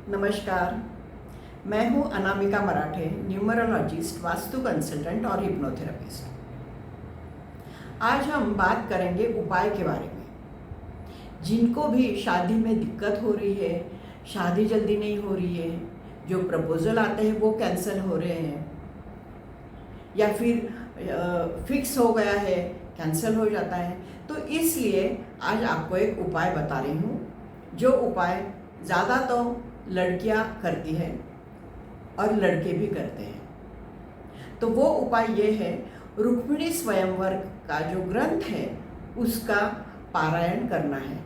नमस्कार, मैं हूँ अनामिका मराठे, न्यूमरोलॉजिस्ट, वास्तु कंसल्टेंट और हिप्नोथेरेपिस्ट। आज हम बात करेंगे उपाय के बारे में। जिनको भी शादी में दिक्कत हो रही है, शादी जल्दी नहीं हो रही है, जो प्रपोजल आते हैं वो कैंसिल हो रहे हैं, या फिर फिक्स हो गया है कैंसिल हो जाता है, तो इसलिए आज आपको एक उपाय बता रही हूँ। जो उपाय ज़्यादा तो लड़कियाँ करती हैं और लड़के भी करते हैं। तो वो उपाय ये है, रुक्मिणी स्वयंवर का जो ग्रंथ है उसका पारायण करना है।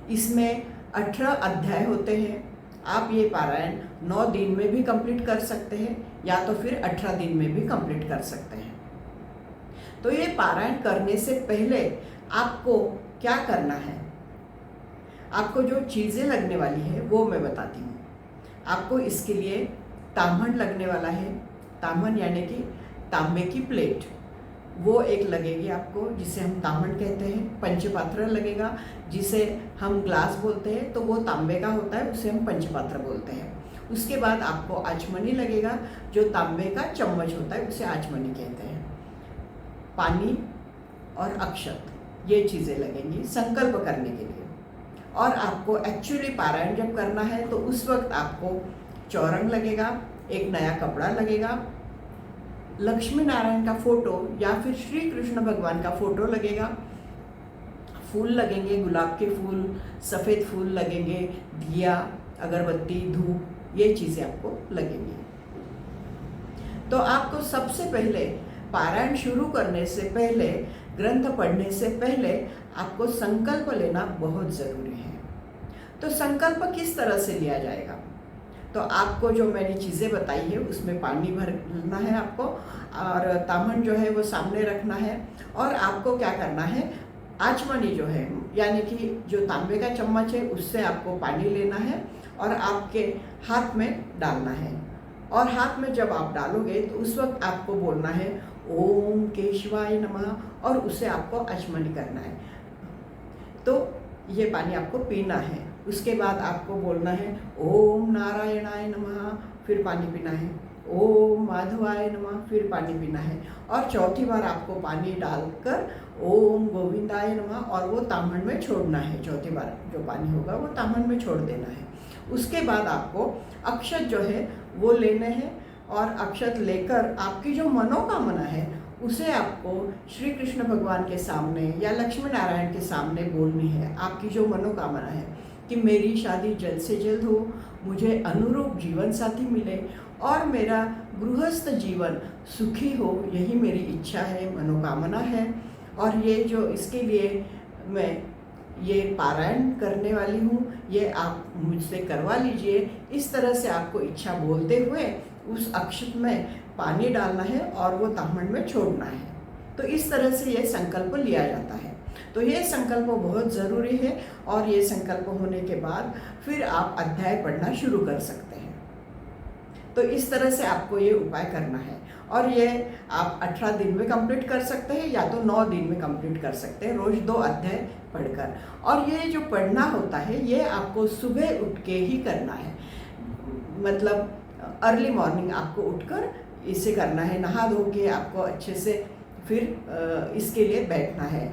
इसमें 18 अध्याय होते हैं। आप ये पारायण 9 दिन में भी कंप्लीट कर सकते हैं या तो फिर 18 दिन में भी कंप्लीट कर सकते हैं। तो ये पारायण करने से पहले आपको क्या करना है, आपको जो चीज़ें लगने वाली है वो मैं बताती हूँ। आपको इसके लिए ताम्हन लगने वाला है। ताम्हन यानी कि तांबे की प्लेट, वो एक लगेगी आपको, जिसे हम ताम्हन कहते हैं। पंचपात्र लगेगा, जिसे हम ग्लास बोलते हैं, तो वो तांबे का होता है, उसे हम पंचपात्र बोलते हैं। उसके बाद आपको आचमनी लगेगा, जो तांबे का चम्मच होता है उसे आचमनी कहते हैं। पानी और अक्षत, ये चीज़ें लगेंगी संकल्प करने के लिए। और आपको एक्चुअली पारायण जब करना है तो उस वक्त आपको चौरंग लगेगा, एक नया कपड़ा लगेगा, लक्ष्मी नारायण का फोटो या फिर श्री कृष्ण भगवान का फोटो लगेगा, फूल लगेंगे, गुलाब के फूल, सफ़ेद फूल लगेंगे, दिया, अगरबत्ती, धूप, ये चीज़ें आपको लगेंगी। तो आपको सबसे पहले पारायण शुरू करने से पहले, ग्रंथ पढ़ने से पहले आपको संकल्प लेना बहुत ज़रूरी है। तो संकल्प किस तरह से लिया जाएगा? तो आपको जो मैंने चीज़ें बताई है उसमें पानी भरना है आपको, और ताम्हन जो है वो सामने रखना है। और आपको क्या करना है, आचमनी जो है यानी कि जो तांबे का चम्मच है उससे आपको पानी लेना है और आपके हाथ में डालना है। और हाथ में जब आप डालोगे तो उस वक्त आपको बोलना है ओम केशवाय नमः, और उसे आपको आचमनी करना है। तो ये पानी आपको पीना है। उसके बाद आपको बोलना है ओम नारायणाय नमः, फिर पानी पीना है, ओम माधवाय नमः, फिर पानी पीना है। और चौथी बार आपको पानी डालकर ओम गोविंदाय नमः, और वो ताम्हन में छोड़ना है। चौथी बार जो पानी होगा वो ताम्हन में छोड़ देना है। उसके बाद आपको अक्षत जो है वो लेने हैं, और अक्षत लेकर आपकी जो मनोकामना है उसे आपको श्री कृष्ण भगवान के सामने या लक्ष्मी नारायण के सामने बोलनी है। आपकी जो मनोकामना है कि मेरी शादी जल्द से जल्द हो, मुझे अनुरूप जीवन साथी मिले और मेरा गृहस्थ जीवन सुखी हो, यही मेरी इच्छा है, मनोकामना है। और ये जो इसके लिए मैं ये पारायण करने वाली हूँ, ये आप मुझसे करवा लीजिए। इस तरह से आपको इच्छा बोलते हुए उस अक्षत में पानी डालना है और वो ताम्हन में छोड़ना है। तो इस तरह से ये संकल्प लिया जाता है। तो ये संकल्प बहुत ज़रूरी है, और ये संकल्प होने के बाद फिर आप अध्याय पढ़ना शुरू कर सकते हैं। तो इस तरह से आपको ये उपाय करना है, और ये आप 18 दिन में कंप्लीट कर सकते हैं या तो 9 दिन में कंप्लीट कर सकते हैं, रोज़ 2 अध्याय पढ़कर। और ये जो पढ़ना होता है ये आपको सुबह उठ के ही करना है, मतलब अर्ली मॉर्निंग आपको उठकर इसे करना है। नहा धो के आपको अच्छे से फिर इसके लिए बैठना है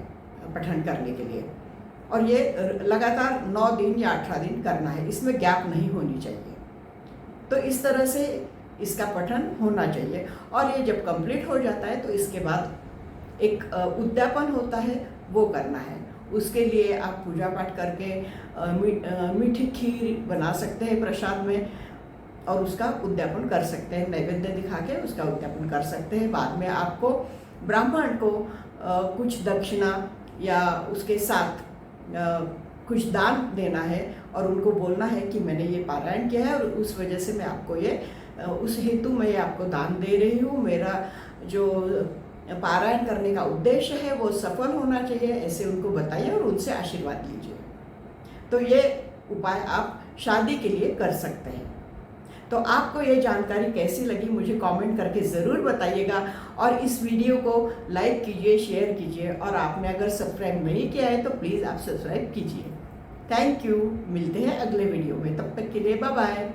पठन करने के लिए। और ये लगातार 9 दिन या 18 दिन करना है, इसमें गैप नहीं होनी चाहिए। तो इस तरह से इसका पठन होना चाहिए। और ये जब कंप्लीट हो जाता है तो इसके बाद एक उद्यापन होता है, वो करना है। उसके लिए आप पूजा पाठ करके मीठी खीर बना सकते हैं प्रसाद में, और उसका उद्यापन कर सकते हैं, नैवेद्य दिखा के उसका उद्यापन कर सकते हैं। बाद में आपको ब्राह्मण को कुछ दक्षिणा या उसके साथ कुछ दान देना है, और उनको बोलना है कि मैंने ये पारायण किया है और उस वजह से मैं आपको ये उस हेतु मैं आपको दान दे रही हूँ, मेरा जो पारायण करने का उद्देश्य है वो सफल होना चाहिए, ऐसे उनको बताइए और उनसे आशीर्वाद लीजिए। तो ये उपाय आप शादी के लिए कर सकते हैं। तो आपको ये जानकारी कैसी लगी मुझे कमेंट करके ज़रूर बताइएगा, और इस वीडियो को लाइक कीजिए, शेयर कीजिए, और आपने अगर सब्सक्राइब नहीं किया है तो प्लीज़ आप सब्सक्राइब कीजिए। Thank you. मिलते हैं अगले वीडियो में, तब तक के लिए बाय बाय।